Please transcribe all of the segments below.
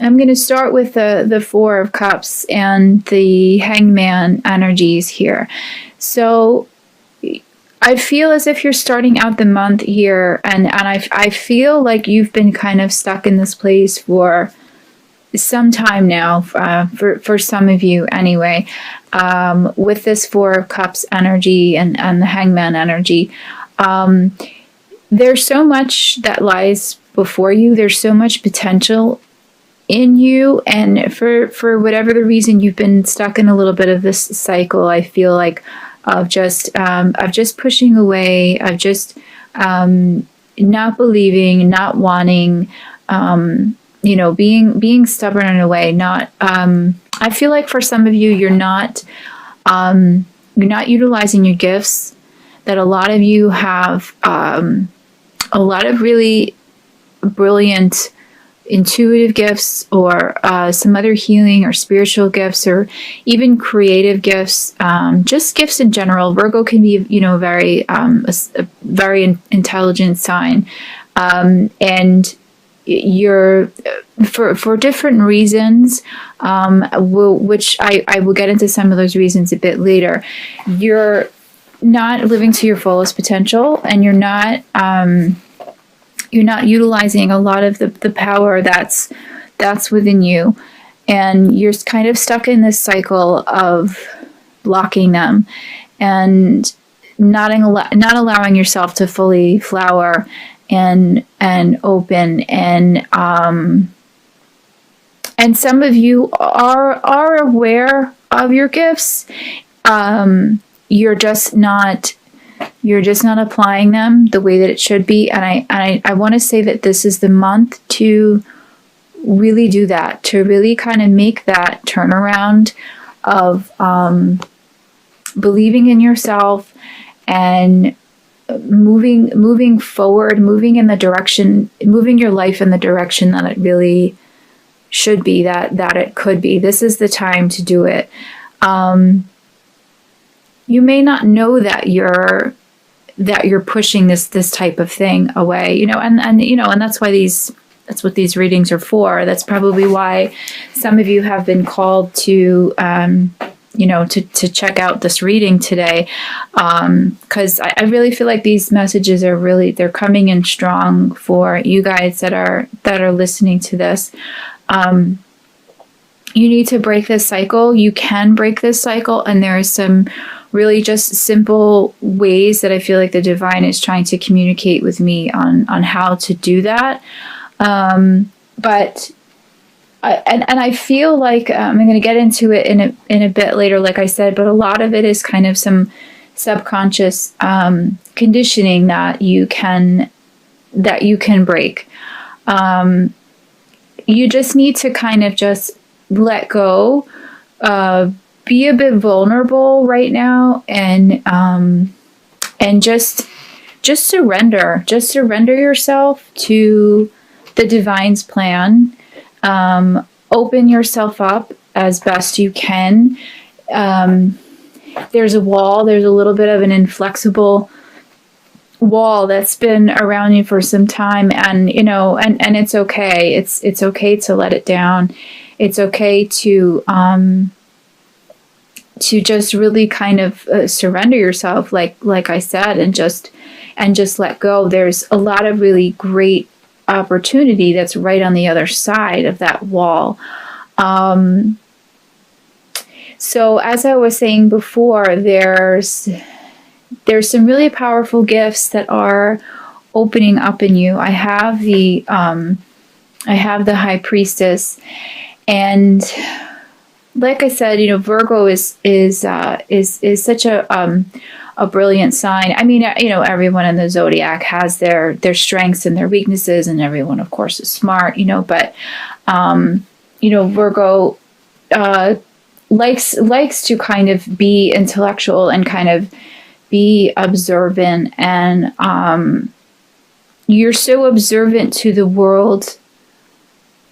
I'm going to start with the Four of Cups and the Hangman energies here. So I feel as if you're starting out the month here, and I feel like you've been kind of stuck in this place for some time now, for some of you anyway, with this Four of Cups energy and the Hangman energy. There's so much that lies before you. There's so much potential in you, and for whatever the reason, you've been stuck in a little bit of this cycle, I feel like, of just pushing away, of just not believing, not wanting, being stubborn in a way. Not I feel like for some of you, you're not utilizing your gifts. That a lot of you have a lot of really brilliant intuitive gifts, or some other healing or spiritual gifts, or even creative gifts, just gifts in general. Virgo can be, very a very intelligent sign, and you're for different reasons, which I will get into some of those reasons a bit later. You're not living to your fullest potential, and you're not utilizing a lot of the power that's within you, and you're kind of stuck in this cycle of blocking them and not allowing yourself to fully flower and open, and some of you are aware of your gifts. You're just not applying them the way that it should be. And I want to say that this is the month to really do that, to really kind of make that turnaround of believing in yourself and moving forward, moving your life in the direction that it really should be, that it could be. This is the time to do it. You may not know that you're pushing this type of thing away, and that's what these readings are for. That's probably why some of you have been called to to check out this reading today, because I really feel like these messages they're coming in strong for you guys that are listening to this. You need to break this cycle. You can break this cycle, and there are some really just simple ways that I feel like the divine is trying to communicate with me on how to do that. But I feel like I'm going to get into it in a bit later, like I said, but a lot of it is kind of some subconscious conditioning that you can break. You just need to kind of just let go, be a bit vulnerable right now, and just surrender. Just surrender yourself to the divine's plan. Open yourself up as best you can. There's a wall. There's a little bit of an inflexible wall that's been around you for some time, and it's okay. It's okay to let it down. It's okay to just really kind of surrender yourself, like I said, and just let go. There's a lot of really great opportunity that's right on the other side of that wall. So as I was saying before, there's some really powerful gifts that are opening up in you. I have the High Priestess, and like I said, Virgo is such a brilliant sign. I mean, everyone in the zodiac has their strengths and their weaknesses, and everyone, of course, is smart. But Virgo likes to kind of be intellectual and kind of be observant, and you're so observant to the world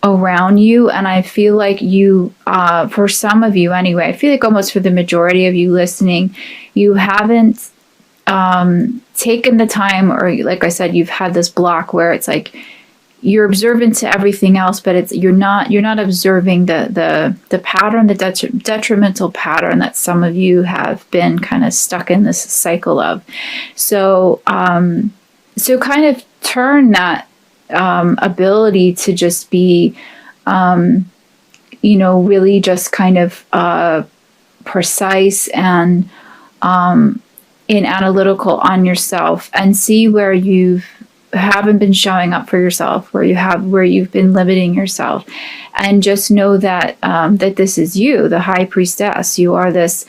around you. And I feel like you, for some of you anyway, I feel like almost for the majority of you listening, you haven't taken the time, or like I said, you've had this block where it's like you're observant to everything else, but you're not observing the pattern, the detrimental pattern that some of you have been kind of stuck in this cycle of. So so kind of turn that ability to just be really just kind of precise and analytical on yourself, and see where you haven't been showing up for yourself, where you've been limiting yourself, and just know that that this is you, the high priestess. You are this,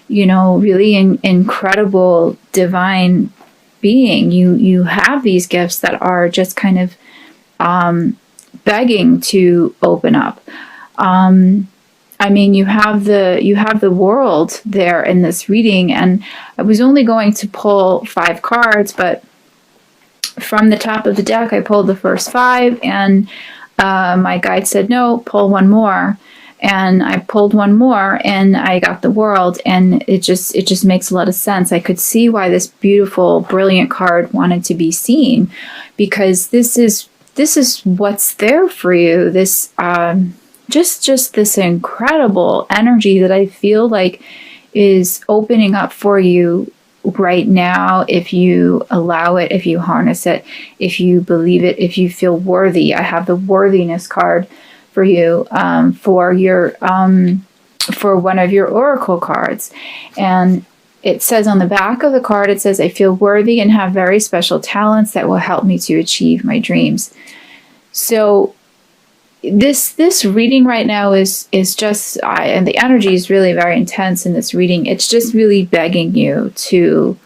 really incredible divine being. You have these gifts that are just kind of begging to open up. You have the world there in this reading, and I was only going to pull 5 cards, but from the top of the deck, I pulled the first 5, and my guide said, no, pull 1 more. And I pulled 1 more, and I got the world, and it just makes a lot of sense. I could see why this beautiful, brilliant card wanted to be seen, because this is what's there for you. This just this incredible energy that I feel like is opening up for you right now, if you allow it, if you harness it, if you believe it, if you feel worthy. I have the worthiness card for you, for one of your oracle cards, and it says on the back of the card, it says, I feel worthy and have very special talents that will help me to achieve my dreams. So this reading right now is just, and the energy is really very intense in this reading. It's just really begging you to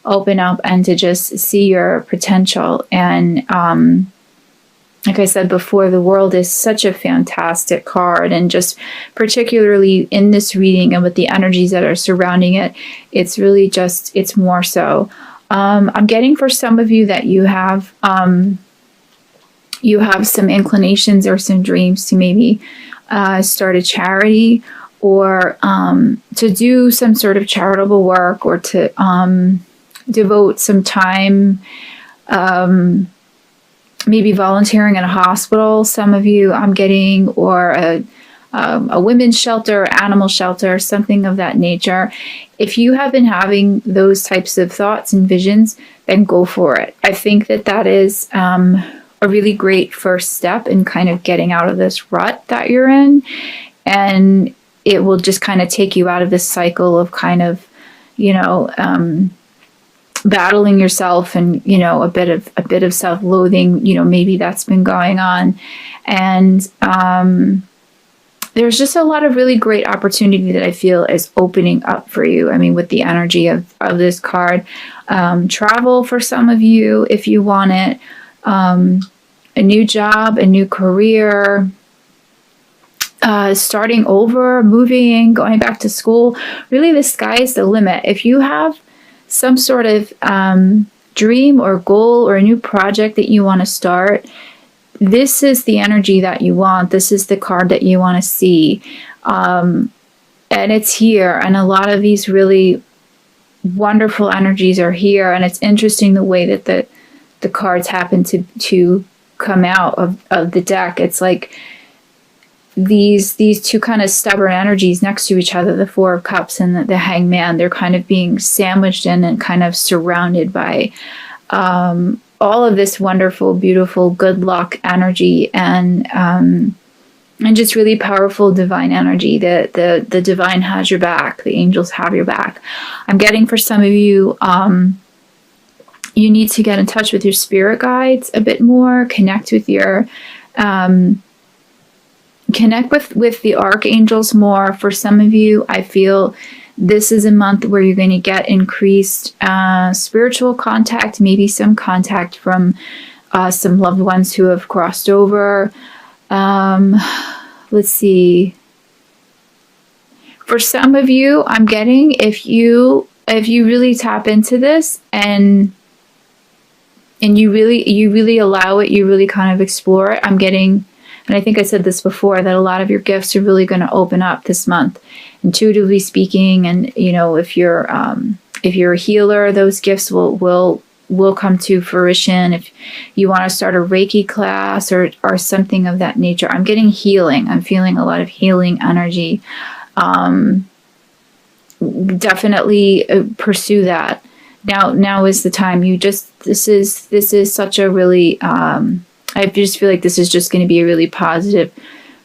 open up and to just see your potential. And like I said before, the world is such a fantastic card, and just particularly in this reading and with the energies that are surrounding it, it's really just, it's more so. I'm getting for some of you that you have some inclinations or some dreams to maybe start a charity, or to do some sort of charitable work, or to devote some time, maybe volunteering in a hospital. Some of you I'm getting, or a women's shelter, animal shelter, something of that nature. If you have been having those types of thoughts and visions, then go for it. I think that is a really great first step in kind of getting out of this rut that you're in, and it will just kind of take you out of this cycle of kind of, battling yourself, and a bit of self-loathing. Maybe that's been going on, and there's just a lot of really great opportunity that I feel is opening up for you. I mean, with the energy of this card, travel for some of you if you want it. A new job, a new career, starting over, moving, going back to school. Really, the sky is the limit. If you have some sort of dream or goal or a new project that you want to start, this is the energy that you want. This is the card that you want to see. And it's here. And a lot of these really wonderful energies are here. And it's interesting the way that the cards happen to come out of the deck. It's like these two kind of stubborn energies next to each other, the Four of Cups and the Hangman. They're kind of being sandwiched in and kind of surrounded by all of this wonderful, beautiful, good luck energy, and just really powerful divine energy. The divine has your back. The angels have your back. I'm getting for some of you, you need to get in touch with your spirit guides a bit more, connect with your, connect with the archangels more. For some of you, I feel this is a month where you're going to get increased spiritual contact, maybe some contact from some loved ones who have crossed over. Let's see. For some of you, I'm getting, if you really tap into this and you really allow it, you really kind of explore it, I'm getting, and I think I said this before, that a lot of your gifts are really going to open up this month, intuitively speaking. And if you're a healer, those gifts will will come to fruition. If you want to start a Reiki class or something of that nature, I'm getting healing. I'm feeling a lot of healing energy. Definitely pursue that. Now is the time. This is such a really, I just feel like this is just going to be a really positive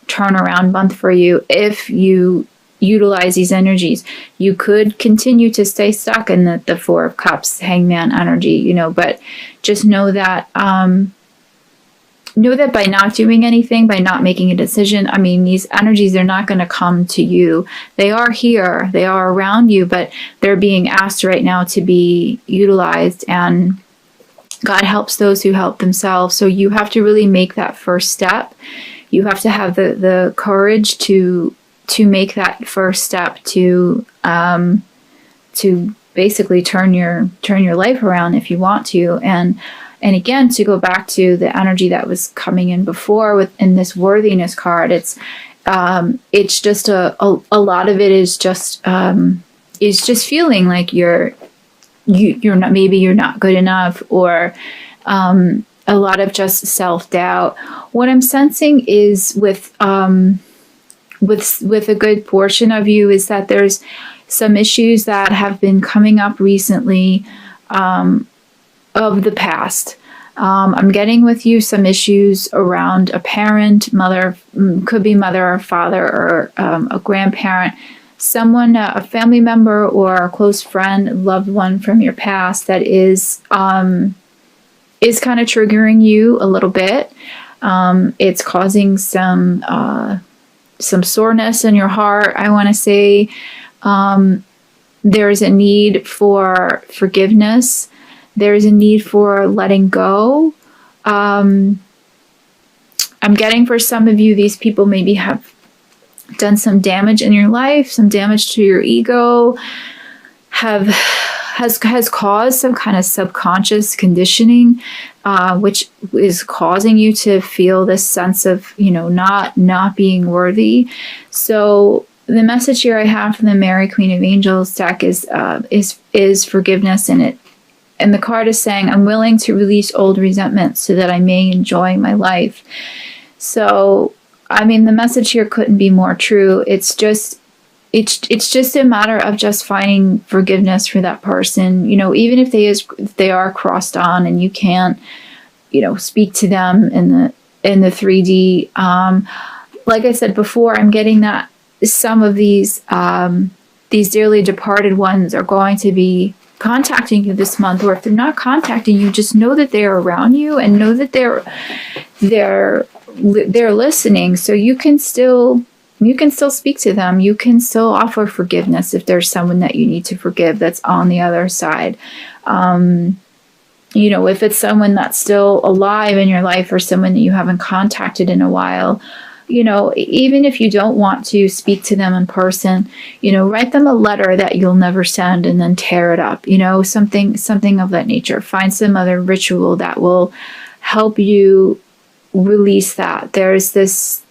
turnaround month for you if you utilize these energies. You could continue to stay stuck in the Four of Cups, Hangman energy, but just know that by not doing anything, by not making a decision, I mean, these energies, they're not going to come to you. They are here, they are around you, but they're being asked right now to be utilized, and God helps those who help themselves. So you have to really make that first step. You have to have the courage to make that first step to basically turn your life around if you want to. And again, to go back to the energy that was coming in before in this worthiness card, it's just a lot of it is just feeling like you're not good enough, or a lot of just self-doubt. What I'm sensing is with a good portion of you is that there's some issues that have been coming up recently of the past. I'm getting with you some issues around a parent, mother, could be mother or father, or a grandparent, someone, a family member or a close friend, loved one from your past that is kind of triggering you a little bit. It's causing some soreness in your heart, I want to say. There's a need for forgiveness. There's a need for letting go. I'm getting for some of you, these people maybe have done some damage in your life, some damage to your ego, has caused some kind of subconscious conditioning, which is causing you to feel this sense of, not being worthy. So the message here I have from the Mary Queen of Angels deck is forgiveness in it. And the card is saying, I'm willing to release old resentments so that I may enjoy my life. So, I mean, the message here couldn't be more true. It's just a matter of just finding forgiveness for that person. Even if they are crossed on and you can't, speak to them in the 3D. Like I said before, I'm getting that some of these dearly departed ones are going to be contacting you this month, or if they're not contacting you, just know that they're around you and know that they're listening. So you can still speak to them. You can still offer forgiveness if there's someone that you need to forgive that's on the other side. If it's someone that's still alive in your life, or someone that you haven't contacted in a while, even if you don't want to speak to them in person, write them a letter that you'll never send and then tear it up, something of that nature. Find some other ritual that will help you release that. There's this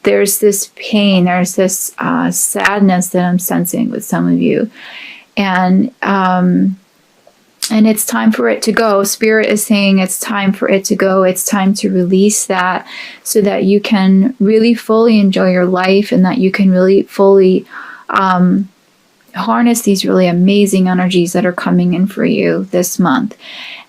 pain, there's this sadness that I'm sensing with some of you. And it's time for it to go. Spirit is saying it's time for it to go. It's time to release that so that you can really fully enjoy your life, and that you can really fully harness these really amazing energies that are coming in for you this month.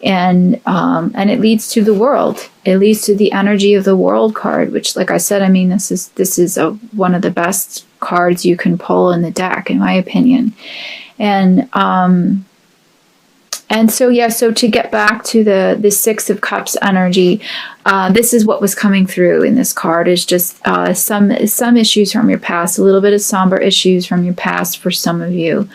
And it leads to the world. It leads to the energy of the world card, which, like I said, I mean, this is one of the best cards you can pull in the deck, in my opinion. And so to get back to the Six of Cups energy, this is what was coming through in this card, is just some issues from your past, a little bit of somber issues from your past for some of you.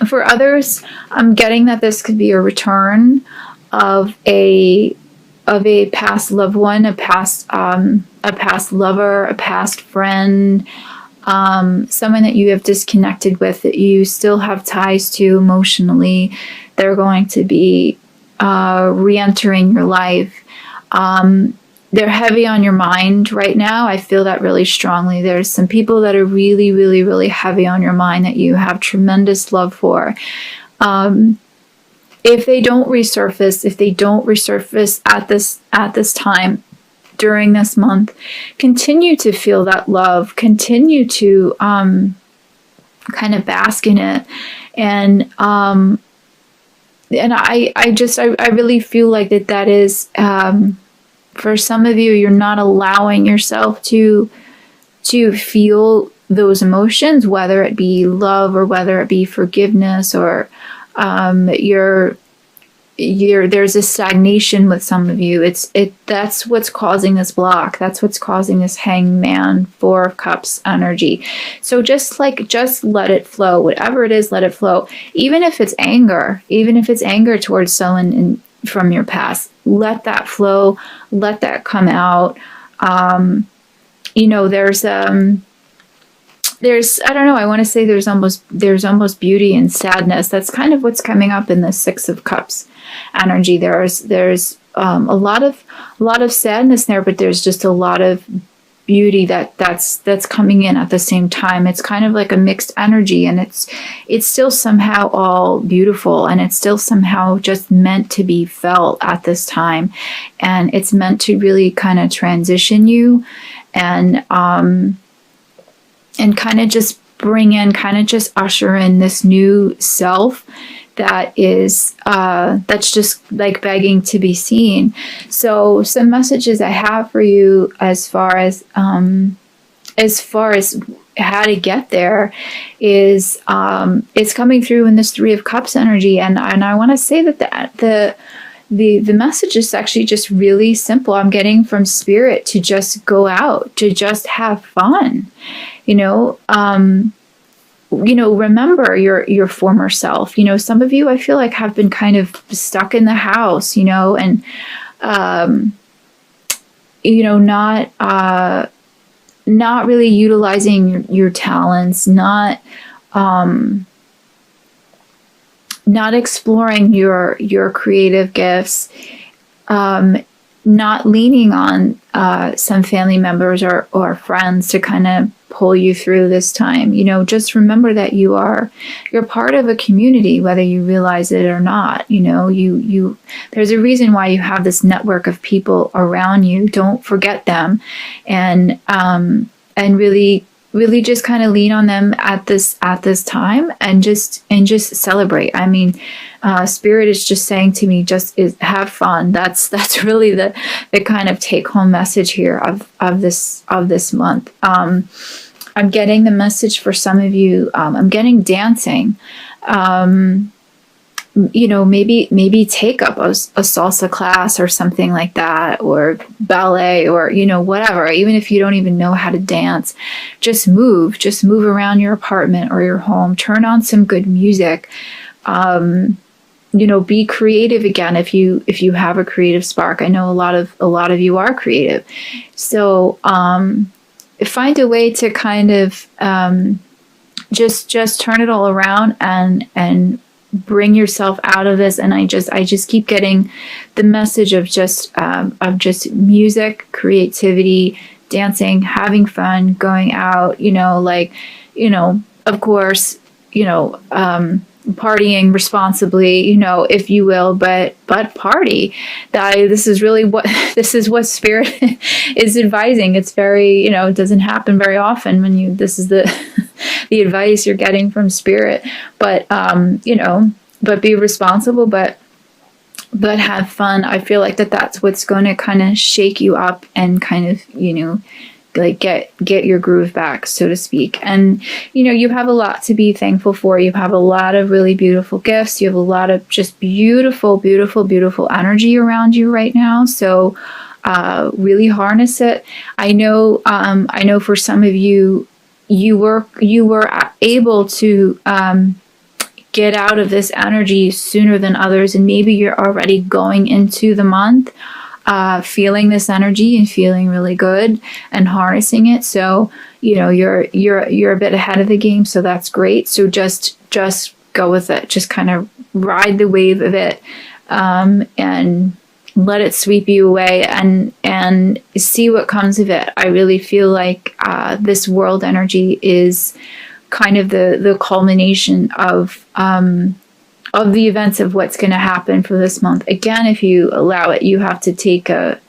For others, I'm getting that this could be a return of a past loved one, a past lover, a past friend, someone that you have disconnected with, that you still have ties to emotionally. They're going to be re-entering your life. They're heavy on your mind right now. I feel that really strongly. There's some people that are really, really, really heavy on your mind that you have tremendous love for. if they don't resurface, at this time during this month, continue to feel that love, continue to kind of bask in it. And I really feel like that is, for some of you, you're not allowing yourself to feel those emotions, whether it be love or whether it be forgiveness, or there's a stagnation with some of you. That's what's causing this block. That's what's causing this Hangman, Four of Cups energy. So just let it flow. Whatever it is, let it flow. Even if it's anger towards someone from your past, let that flow. Let that come out. There's I don't know, I want to say there's almost beauty in sadness. That's kind of what's coming up in the Six of Cups energy. There's a lot of sadness there, but there's just a lot of beauty that's coming in at the same time. It's kind of like a mixed energy, and it's still somehow all beautiful, and it's still somehow just meant to be felt at this time, and it's meant to really kind of transition you and kind of just bring in, kind of just usher in this new self that is that's just like begging to be seen. So some messages I have for you as far as how to get there is it's coming through in this Three of Cups energy, and I want to say that the message is actually just really simple. I'm getting from Spirit to just go out, to just have fun. Remember your former self. Some of you, I feel like, have been kind of stuck in the house, and not really utilizing your talents, not exploring your creative gifts, not leaning on some family members or friends to kind of pull you through this time. Just remember that you're part of a community, whether you realize it or not. There's a reason why you have this network of people around you. Don't forget them, and really just kind of lean on them at this time, and just celebrate. I mean, Spirit is just saying to me, have fun. That's really the kind of take home message here of this month. I'm getting the message for some of you. I'm getting dancing. Maybe take up a salsa class or something like that, or ballet, or whatever. Even if you don't even know how to dance, just move around your apartment or your home. Turn on some good music. Be creative again if you have a creative spark. I know a lot of you are creative, so find a way to kind of just turn it all around and bring yourself out of this. And I just keep getting the message of just music, creativity, dancing, having fun, going out, of course, partying responsibly, if you will, but party. This is what Spirit is advising. It's very, it doesn't happen very often when this is the the advice you're getting from Spirit, but but be responsible, but have fun. I feel like that's what's going to kind of shake you up and kind of, like get your groove back, so to speak. And you have a lot to be thankful for. You have a lot of really beautiful gifts. You have a lot of just beautiful energy around you right now. So really harness it. I know for some of you, you were able to get out of this energy sooner than others, and maybe you're already going into the month feeling this energy and feeling really good and harnessing it. So you're a bit ahead of the game, so that's great. So just go with it. Just kind of ride the wave of it, and let it sweep you away, and see what comes of it. I really feel like this world energy is kind of the culmination of of the events of what's going to happen for this month. Again, if you allow it, you have to take a,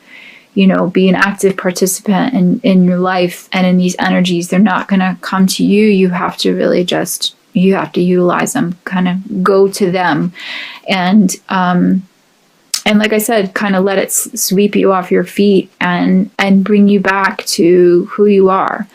be an active participant in your life and in these energies. They're not going to come to you. You have to really you have to utilize them, kind of go to them. And like I said, kind of let it sweep you off your feet and bring you back to who you are.